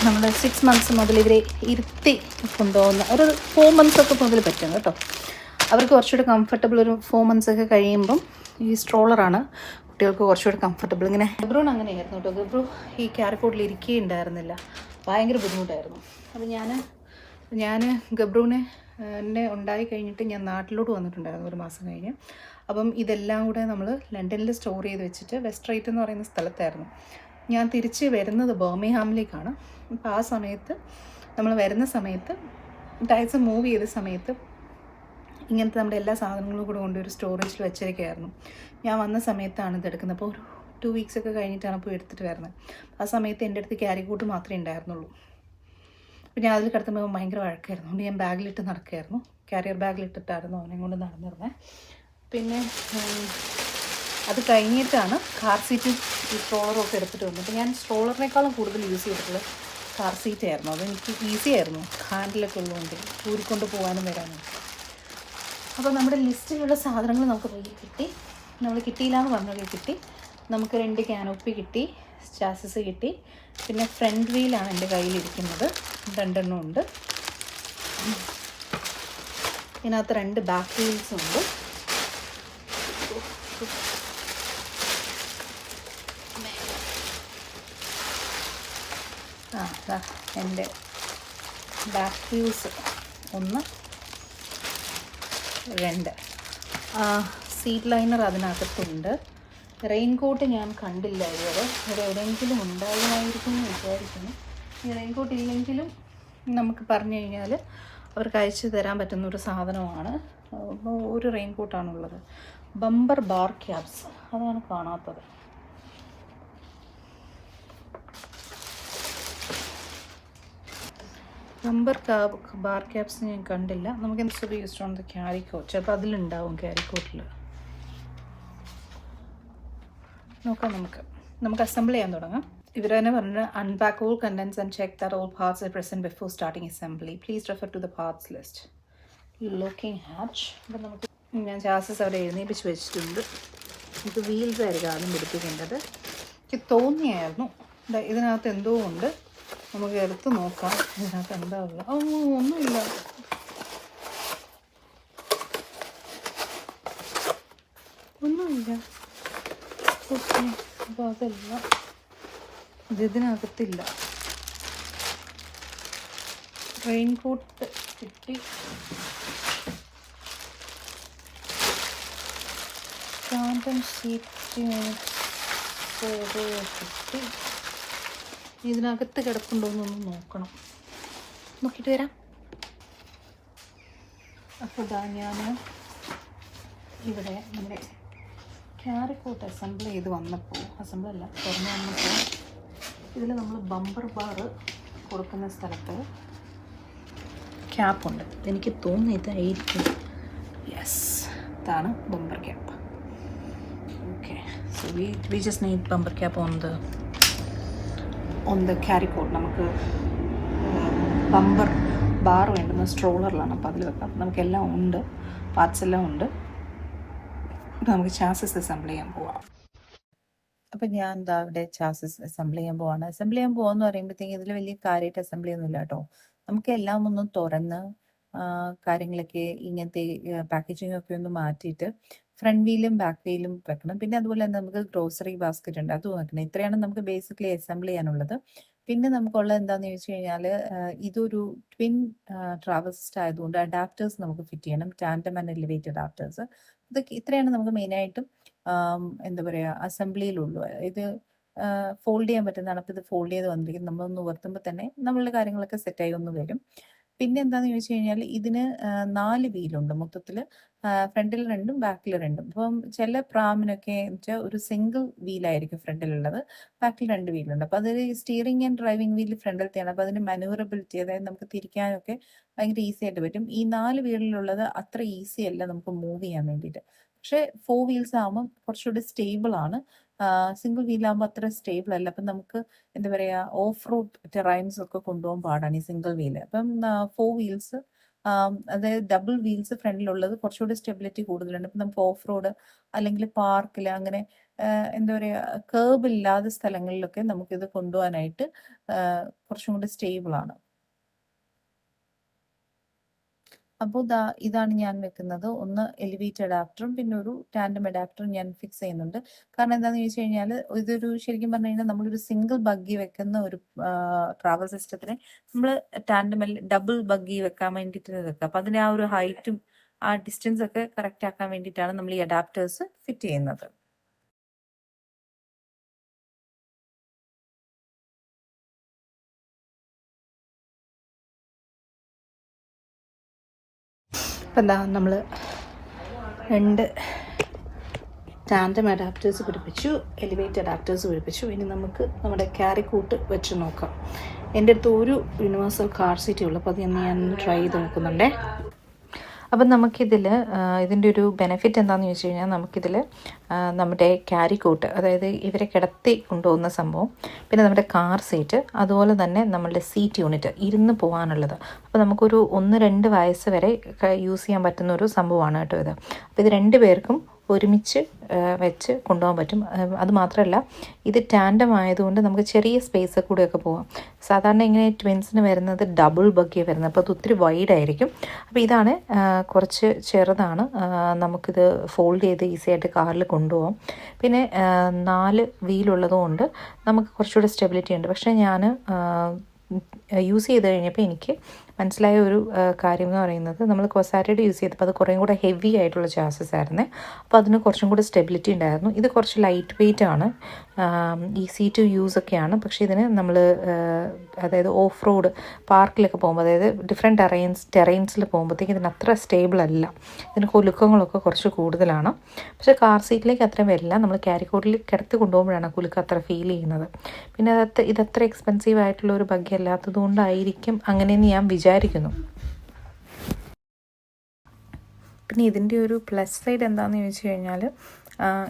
നമ്മൾ 6 months മുതൽ ഇവരെ ഇരുത്തി കൊണ്ടുപോകുന്ന ഒരു 4 months ഒക്കെ മുതൽ പറ്റും കേട്ടോ. അവർക്ക് കുറച്ചുകൂടി കംഫർട്ടബിൾ. ഒരു 4 months ഒക്കെ കഴിയുമ്പം ഈ സ്ട്രോളറാണ് കുട്ടികൾക്ക് കുറച്ചുകൂടി കംഫർട്ടബിൾ. ഇങ്ങനെ ഗബ്രൂൺ അങ്ങനെയായിരുന്നു കേട്ടോ. ഗബ്രൂ ഈ ക്യാരിക്കോട്ടിൽ ഇരിക്കുകയുണ്ടായിരുന്നില്ല, ഭയങ്കര ബുദ്ധിമുട്ടായിരുന്നു. അപ്പോൾ ഞാൻ ഗബ്രൂനെ ഉണ്ടായി കഴിഞ്ഞിട്ട് ഞാൻ നാട്ടിലോട്ട് വന്നിട്ടുണ്ടായിരുന്നു 1 മാസം കഴിഞ്ഞ്. അപ്പം ഇതെല്ലാം കൂടെ നമ്മൾ ലണ്ടനിൽ സ്റ്റോർ ചെയ്ത് വെച്ചിട്ട് വെസ്റ്റ് എന്ന് പറയുന്ന സ്ഥലത്തായിരുന്നു. ഞാൻ തിരിച്ച് വരുന്നത് ബർമിംഗ്ഹാമിലേക്കാണ്. അപ്പോൾ ആ സമയത്ത് നമ്മൾ വരുന്ന സമയത്ത് ടൈസ് മൂവ് ചെയ്ത സമയത്ത് ഇങ്ങനത്തെ നമ്മുടെ എല്ലാ സാധനങ്ങളും കൂടെ കൊണ്ട് ഒരു സ്റ്റോറേജിൽ വെച്ചിരിക്കുകയായിരുന്നു. ഞാൻ വന്ന സമയത്താണ് ഇതെടുക്കുന്നത്. അപ്പോൾ ഒരു 2 weeks ഒക്കെ കഴിഞ്ഞിട്ടാണ് ഇപ്പോൾ എടുത്തിട്ട് വരുന്നത്. ആ സമയത്ത് എൻ്റെ അടുത്ത് ക്യാരിക്കോട്ട് മാത്രമേ ഉണ്ടായിരുന്നുള്ളൂ. അപ്പോൾ ഞാൻ അതിൽ കിടത്തുമ്പോൾ ഭയങ്കര വഴക്കായിരുന്നു. അതുകൊണ്ട് ഞാൻ ബാഗിലിട്ട് നടക്കുകയായിരുന്നു. ക്യാരിയർ ബാഗിലിട്ടിട്ടായിരുന്നു അവനെ കൊണ്ട് നടന്നിരുന്നത്. പിന്നെ അത് കഴിഞ്ഞിട്ടാണ് കാർ സീറ്റും ഈ സ്ട്രോളറും ഒക്കെ എടുത്തിട്ട് വന്നത്. അപ്പോൾ ഞാൻ സ്ട്രോളറിനേക്കാളും കൂടുതൽ യൂസ് ചെയ്തിട്ടുള്ളത് കാർ സീറ്റായിരുന്നു. അതെനിക്ക് ഈസി ആയിരുന്നു, ഹാൻഡിലൊക്കെ ഉള്ളതുകൊണ്ട് ഊരിക്കൊണ്ട് പോകാനും വരാനും. അപ്പോൾ നമ്മുടെ ലിസ്റ്റിലുള്ള സാധനങ്ങൾ നമുക്ക് കയ്യിൽ കിട്ടി. നമ്മൾ കിട്ടിയില്ല എന്ന് പറഞ്ഞാൽ കിട്ടി. നമുക്ക് 2 ക്യാനോപ്പി കിട്ടി, ചാസസ് കിട്ടി. പിന്നെ ഫ്രണ്ട് വീലാണ് എൻ്റെ കയ്യിലിരിക്കുന്നത്, 2 എണ്ണം ഉണ്ട്. ഇതിനകത്ത് 2 ബാക്ക് വീൽസും ഉണ്ട്. എൻ്റെ ബാക്ക് വ്യൂസ് 1, 2. സീറ്റ് ലൈനർ അതിനകത്തുണ്ട്. റെയിൻകോട്ട് ഞാൻ കണ്ടില്ല ഇതുവരെ. ഇവിടെ എവിടെയെങ്കിലും ഉണ്ടാകുമായിരിക്കും എന്ന് വിചാരിക്കുന്നു. ഈ റെയിൻകോട്ട് ഇല്ലെങ്കിലും നമുക്ക് പറഞ്ഞു കഴിഞ്ഞാൽ അവർക്ക് അയച്ചു തരാൻ പറ്റുന്ന ഒരു സാധനമാണ്. ഒരു റെയിൻകോട്ടാണുള്ളത്. ബമ്പർ ബാർ ക്യാപ്സ്, അതാണ് കാണാത്തത്. ബമ്പർ ബാർ ക്യാപ്സ് ഞാൻ കണ്ടില്ല. നമുക്ക് എന്ത് യൂസ്ഡ് ഓൺ ദ ക്യാരിക്കോട്ട്, ചിലപ്പോൾ അതിലുണ്ടാവും ക്യാരിക്കോട്ടിൽ. നോക്കാം, നമുക്ക് അസംബിൾ ചെയ്യാൻ തുടങ്ങാം. ഇവർ തന്നെ പറഞ്ഞത് unpack all contents and check that all parts are present before starting assembly. Please refer to the parts list. Locking hatch. അപ്പം നമുക്ക് ഞാൻ ചാസസ് അവിടെ എഴുന്നേപ്പിച്ച് വെച്ചിട്ടുണ്ട്. നമുക്ക് വീൽസ് ആയിരിക്കും ആദ്യം പിടിപ്പിക്കേണ്ടത്. എനിക്ക് തോന്നിയായിരുന്നു ഇതിനകത്ത് എന്തോ ഉണ്ട്, നമുക്ക് എടുത്ത് നോക്കാം ഇതിനകത്ത് എന്താ ഉള്ളത്. ഒന്നുമില്ല. ഓക്കെ, അപ്പോൾ അതല്ല, ഇതിനകത്തില്ല. റെയിൻകോട്ട് കിട്ടി, കാന്തൻ സീറ്റ് കിട്ടി. ഇതിനകത്ത് കിടപ്പുണ്ടോയെന്നൊന്ന് നോക്കണം, നോക്കിയിട്ട് വരാം. അപ്പോൾ ഇതാ ഞാൻ ഇവിടെ നമ്മുടെ ക്യാരിക്കോട്ട് അസംബിൾ ചെയ്ത് വന്നപ്പോൾ, അസംബിളല്ല തുറന്ന് വന്നപ്പോൾ, ഇതിൽ നമ്മൾ ബമ്പർ ബാർ കൊടുക്കുന്ന സ്ഥലത്ത് ക്യാപ്പുണ്ട്. എനിക്ക് തോന്നുന്നു ഇതായിരിക്കും. യെസ്, ഇതാണ് bumper cap. Okay, so we just need bumper cap on the carrycot. നമുക്ക് ബമ്പർ ബാർ വേണ്ടുന്ന സ്ട്രോളറിലാണ്, അപ്പോൾ അതിൽ വെക്കാം. നമുക്കെല്ലാം ഉണ്ട്, പാർട്സ് എല്ലാം ഉണ്ട്. അപ്പോൾ നമുക്ക് ചാസസ് അസംബിൾ ചെയ്യാൻ പോവാം. അപ്പം ഞാൻ എന്താ അവിടെ ചാസസ് അസംബിൾ ചെയ്യാൻ പോവാണ്. അസംബിൾ ചെയ്യാൻ പോകാമെന്ന് പറയുമ്പോഴത്തേക്കും ഇതിൽ വലിയ കാര്യമായിട്ട് അസംബിൾ ചെയ്യുന്നില്ല കേട്ടോ. നമുക്ക് എല്ലാം ഒന്ന് തുറന്ന് കാര്യങ്ങളൊക്കെ ഇങ്ങനത്തെ പാക്കേജിംഗ് ഒക്കെ ഒന്ന് മാറ്റിയിട്ട് ഫ്രണ്ട് വീലും ബാക്ക് വീലും വെക്കണം. പിന്നെ അതുപോലെ തന്നെ നമുക്ക് ഗ്രോസറി ബാസ്ക്കറ്റ് ഉണ്ട്, അതും വെക്കണം. ഇത്രയാണ് നമുക്ക് ബേസിക്കലി അസംബിൾ ചെയ്യാനുള്ളത്. പിന്നെ നമുക്കുള്ളത് എന്താണെന്ന് ചോദിച്ചു കഴിഞ്ഞാൽ, ഇതൊരു ട്വിൻ ട്രാവൽ സിസ്റ്റം ആയതുകൊണ്ട് അഡാപ്റ്റേഴ്സ് നമുക്ക് ഫിറ്റ് ചെയ്യണം, ടാൻഡം ആൻഡ് എലിവേറ്റ് അഡാപ്റ്റേഴ്സ്. ഇതൊക്കെ ഇത്രയാണ് നമുക്ക് മെയിനായിട്ടും എന്താ പറയുക അസംബ്ലിയിലുള്ളൂ. ഇത് ഫോൾഡ് ചെയ്യാൻ പറ്റുന്നതാണ്. അപ്പോൾ ഇത് ഫോൾഡ് ചെയ്ത് വന്നിരിക്കും. നമ്മളൊന്ന് ഉയർത്തുമ്പോൾ തന്നെ നമ്മളുടെ കാര്യങ്ങളൊക്കെ സെറ്റായി ഒന്ന് വരും. പിന്നെ എന്താണെന്ന് ചോദിച്ചു കഴിഞ്ഞാൽ ഇതിന് 4 വീലുണ്ട് മൊത്തത്തിൽ, ഫ്രണ്ടിൽ 2ഉം ബാക്കിൽ 2ഉം. അപ്പം ചില പ്രാമിനൊക്കെ വെച്ചാൽ ഒരു സിംഗിൾ വീലായിരിക്കും ഫ്രണ്ടിലുള്ളത്, ബാക്കിൽ 2 വീലുണ്ട്. അപ്പോൾ അതൊരു സ്റ്റിയറിംഗ് ആൻഡ് ഡ്രൈവിംഗ് വീൽ ഫ്രണ്ടിലത്തെയാണ്. അപ്പോൾ അതിന് മാനുവറബിലിറ്റി, അതായത് നമുക്ക് തിരിക്കാനൊക്കെ ഭയങ്കര ഈസി ആയിട്ട് പറ്റും. ഈ 4 വീലിലുള്ളത് അത്ര ഈസി അല്ല നമുക്ക് മൂവ് ചെയ്യാൻ വേണ്ടിയിട്ട്. പക്ഷേ 4 വീൽസ് ആകുമ്പോൾ കുറച്ചുകൂടി സ്റ്റേബിൾ ആണ്. സിംഗിൾ വീലാകുമ്പോൾ അത്ര സ്റ്റേബിൾ അല്ല. അപ്പം നമുക്ക് എന്താ പറയുക ഓഫ് റോഡ് ടെറൈൻസ് ഒക്കെ കൊണ്ടുപോകാൻ പാടാണ് ഈ സിംഗിൾ വീല്. അപ്പം 4 വീൽസ്, അതായത് ഡബിൾ വീൽസ് ഫ്രണ്ടിലുള്ളത് കുറച്ചുകൂടി സ്റ്റെബിലിറ്റി കൂടുതലുണ്ട്. അപ്പം നമുക്ക് ഓഫ് റോഡ് അല്ലെങ്കിൽ പാർക്കിൽ അങ്ങനെ എന്താ പറയുക കേർബ് ഇല്ലാത്ത സ്ഥലങ്ങളിലൊക്കെ നമുക്കിത് കൊണ്ടുപോകാനായിട്ട് കുറച്ചും കൂടി സ്റ്റേബിൾ ആണ്. അപ്പോൾ ഇതാണ് ഞാൻ വെക്കുന്നത്. ഒന്ന് എലിവേറ്റ് അഡാപ്റ്ററും പിന്നെ ഒരു ടാൻഡം അഡാപ്റ്ററും ഞാൻ ഫിക്സ് ചെയ്യുന്നുണ്ട്. കാരണം എന്താണെന്ന് ചോദിച്ചു കഴിഞ്ഞാൽ, ഇതൊരു ശരിക്കും പറഞ്ഞു കഴിഞ്ഞാൽ നമ്മളൊരു സിംഗിൾ ബഗ്ഗി വെക്കുന്ന ഒരു ട്രാവൽ സിസ്റ്റത്തിന് നമ്മൾ ടാൻഡം ഡബിൾ ബഗ്ഗി വെക്കാൻ വേണ്ടിയിട്ട് വെക്കുക. അപ്പം അതിൻ്റെ ആ ഒരു ഹൈറ്റും ആ ഡിസ്റ്റൻസ് ഒക്കെ കറക്റ്റ് ആക്കാൻ വേണ്ടിയിട്ടാണ് നമ്മൾ ഈ അഡാപ്റ്റേഴ്സ് ഫിറ്റ് ചെയ്യുന്നത്. അപ്പം എന്താ നമ്മൾ 2 ടാൻഡം അഡാപ്റ്റേഴ്സ് പിടിപ്പിച്ചു, എലിവേറ്റ് അഡാപ്റ്റേഴ്സ് പിടിപ്പിച്ചു. ഇനി നമുക്ക് നമ്മുടെ ക്യാരിക്കോട്ട് വെച്ച് നോക്കാം. എൻ്റെ അടുത്ത് ഒരു യൂണിവേഴ്സൽ കാർ സീറ്റേ ഉള്ളൂ, അപ്പോൾ അത് ഞാൻ ട്രൈ ചെയ്ത് നോക്കുന്നുണ്ടേ. അപ്പം നമുക്കിതിൽ ഇതിൻ്റെ ഒരു ബെനിഫിറ്റ് എന്താണെന്ന് ചോദിച്ചു കഴിഞ്ഞാൽ, നമുക്കിതിൽ നമ്മുടെ ക്യാരിക്കോട്ട്, അതായത് ഇവരെ കിടത്തി കൊണ്ടുപോകുന്ന സംഭവം, പിന്നെ നമ്മുടെ കാർ സീറ്റ്, അതുപോലെ തന്നെ നമ്മളുടെ സീറ്റ് യൂണിറ്റ് ഇരുന്ന് പോകാനുള്ളത്. അപ്പോൾ നമുക്കൊരു 1-2 വയസ്സ് വരെ യൂസ് ചെയ്യാൻ പറ്റുന്ന ഒരു സംഭവമാണ് കേട്ടോ ഇത്. അപ്പോൾ ഇത് 2 പേർക്കും ഒരുമിച്ച് വെച്ച് കൊണ്ടുപോകാൻ പറ്റും. അതുമാത്രമല്ല ഇത് ടാൻഡം ആയതുകൊണ്ട് നമുക്ക് ചെറിയ സ്പേസിൽ കൂടെയൊക്കെ പോകാം. സാധാരണ ഇങ്ങനെ ട്വിൻസിന് വരുന്നത് ഡബിൾ ബഗ്ഗിയാണ് വരുന്നത്, അപ്പോൾ അത് ഒത്തിരി വൈഡായിരിക്കും. അപ്പോൾ ഇതാണ് കുറച്ച് ചെറുതാണ്, നമുക്കിത് ഫോൾഡ് ചെയ്ത് ഈസി ആയിട്ട് കാറിൽ കൊണ്ടുപോകാം. പിന്നെ 4 വീലുള്ളതുകൊണ്ട് നമുക്ക് കുറച്ചുകൂടി സ്റ്റെബിലിറ്റി ഉണ്ട്. പക്ഷേ ഞാൻ യൂസ് ചെയ്ത് കഴിഞ്ഞപ്പോൾ എനിക്ക് മനസ്സിലായ ഒരു കാര്യം എന്ന് പറയുന്നത്, നമ്മൾ കൊസാറ്റയുടെ യൂസ് ചെയ്തപ്പോൾ അത് കുറേ കൂടെ ഹെവി ആയിട്ടുള്ള ചാസസ് ആയിരുന്നേ. അപ്പോൾ അതിന് കുറച്ചും കൂടെ സ്റ്റെബിലിറ്റി ഉണ്ടായിരുന്നു. ഇത് കുറച്ച് ലൈറ്റ് വെയ്റ്റ് ആണ്, ഈസി ടു യൂസ് ഒക്കെയാണ്. പക്ഷേ ഇതിന് നമ്മൾ അതായത് ഓഫ് റോഡ് പാർക്കിലൊക്കെ പോകുമ്പോൾ, അതായത് ഡിഫറെൻറ്റ് ടെറൈൻസിൽ പോകുമ്പോഴത്തേക്ക് ഇതിന് അത്ര സ്റ്റേബിൾ അല്ല. ഇതിന് കുലുക്കങ്ങളൊക്കെ കുറച്ച് കൂടുതലാണ്. പക്ഷേ കാർ സീറ്റിലേക്ക് അത്രയും വരില്ല. നമ്മൾ ക്യാരിക്കോട്ടിൽ കിടത്തി കൊണ്ടുപോകുമ്പോഴാണ് കുലുക്കം അത്ര ഫീൽ ചെയ്യുന്നത്. പിന്നെ ഇതത്ര എക്സ്പെൻസീവ് ആയിട്ടുള്ള ഒരു ബഗ്ഗി അല്ലാത്തത് കൊണ്ടായിരിക്കും അങ്ങനെയെന്ന് ഞാൻ വിചാരിക്കുന്നു. പിന്നെ ഇതിൻ്റെ ഒരു പ്ലസ് സൈഡ് എന്താണെന്ന് ചോദിച്ചു കഴിഞ്ഞാൽ,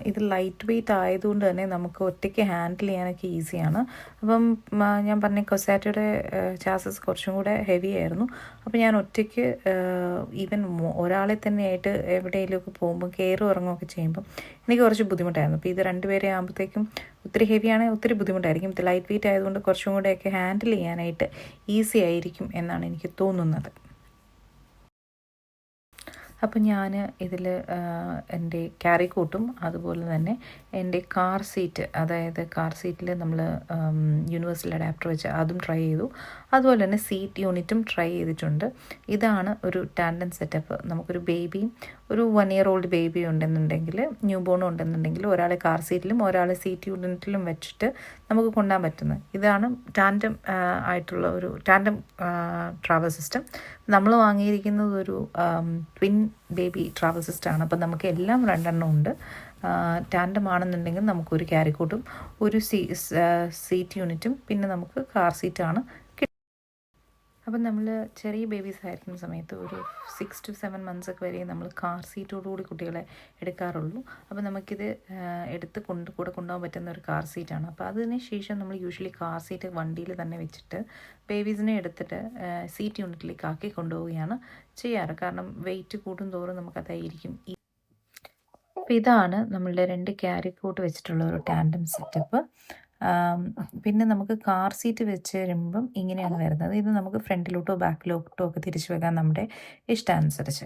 ഇത് ലൈറ്റ് വെയ്റ്റ് ആയതുകൊണ്ട് തന്നെ നമുക്ക് ഒറ്റയ്ക്ക് ഹാൻഡിൽ ചെയ്യാനൊക്കെ ഈസിയാണ്. അപ്പം ഞാൻ പറഞ്ഞ കൊസാറ്റയുടെ ചാസസ് കുറച്ചും കൂടെ ഹെവി ആയിരുന്നു. അപ്പോൾ ഞാൻ ഒറ്റയ്ക്ക് ഈവൻ ഒരാളെ തന്നെയായിട്ട് എവിടെയെങ്കിലുമൊക്കെ പോകുമ്പോൾ കയറും ഇറങ്ങുകയൊക്കെ ചെയ്യുമ്പം എനിക്ക് കുറച്ച് ബുദ്ധിമുട്ടായിരുന്നു. അപ്പോൾ ഇത് 2 പേരെ ആകുമ്പോഴത്തേക്കും ഒത്തിരി ഹെവിയാണെങ്കിൽ ഒത്തിരി ബുദ്ധിമുട്ടായിരിക്കും. ഇത് ലൈറ്റ് വെയ്റ്റ് ആയതുകൊണ്ട് കുറച്ചും കൂടെയൊക്കെ ഹാൻഡിൽ ചെയ്യാനായിട്ട് ഈസി ആയിരിക്കും എന്നാണ് എനിക്ക് തോന്നുന്നത്. അപ്പം ഞാൻ ഇതിൽ എൻ്റെ ക്യാരിക്കോട്ടും അതുപോലെ തന്നെ എൻ്റെ കാർ സീറ്റ്, അതായത് കാർ സീറ്റിൽ നമ്മൾ യൂണിവേഴ്സൽ അഡാപ്റ്റർ വെച്ച് അതും ട്രൈ ചെയ്തു. അതുപോലെ തന്നെ സീറ്റ് യൂണിറ്റും ട്രൈ ചെയ്തിട്ടുണ്ട്. ഇതാണ് ഒരു ടാൻഡം സെറ്റപ്പ്. നമുക്കൊരു ബേബിയും ഒരു 1 year old ബേബി ഉണ്ടെന്നുണ്ടെങ്കിൽ, ന്യൂ ബോൺ ഉണ്ടെന്നുണ്ടെങ്കിൽ, ഒരാളെ കാർ സീറ്റിലും ഒരാളെ സീറ്റ് യൂണിറ്റിലും വെച്ചിട്ട് നമുക്ക് കൊണ്ടുപോകാൻ പറ്റുന്നത്. ഇതാണ് ടാൻഡം ആയിട്ടുള്ള ഒരു ടാൻഡം ട്രാവൽ സിസ്റ്റം. നമ്മൾ വാങ്ങിയിരിക്കുന്നത് ഒരു ട്വിൻ ബേബി ട്രാവൽ സിസ്റ്റമാണ്. അപ്പം നമുക്ക് എല്ലാം 2 ഉണ്ട്. ടാൻഡം ആണെന്നുണ്ടെങ്കിൽ നമുക്കൊരു ക്യാരിക്കോട്ടും ഒരു സീറ്റ് യൂണിറ്റും പിന്നെ നമുക്ക് കാർ സീറ്റാണ്. അപ്പം നമ്മൾ ചെറിയ ബേബീസ് ആയിരിക്കുന്ന സമയത്ത് ഒരു 6 to 7 months ഒക്കെ വരെ നമ്മൾ കാർ സീറ്റോടുകൂടി കുട്ടികളെ എടുക്കാറുള്ളൂ. അപ്പോൾ നമുക്കിത് എടുത്ത് കൂടെ കൊണ്ടുപോകാൻ പറ്റുന്ന ഒരു കാർ സീറ്റാണ്. അപ്പോൾ അതിന് ശേഷം നമ്മൾ യൂഷ്വലി കാർ സീറ്റ് വണ്ടിയിൽ തന്നെ വെച്ചിട്ട് ബേബീസിനെ എടുത്തിട്ട് സീറ്റ് യൂണിറ്റിലേക്ക് ആക്കി കൊണ്ടുപോവുകയാണ് ചെയ്യാറ്. കാരണം വെയിറ്റ് കൂടും തോറും നമുക്കതായിരിക്കും. അപ്പോൾ ഇതാണ് നമ്മളുടെ 2 ക്യാരിക്കോട്ട് വെച്ചിട്ടുള്ള ഒരു ടാൻഡം സെറ്റപ്പ്. പിന്നെ നമുക്ക് കാർ സീറ്റ് വെച്ച് വരുമ്പം ഇങ്ങനെയാണ് വരുന്നത്. ഇത് നമുക്ക് ഫ്രണ്ടിലോട്ടോ ബാക്കിലോട്ടോ ഒക്കെ തിരിച്ചു വെക്കാൻ നമ്മുടെ ഇഷ്ടാനുസരിച്ച്.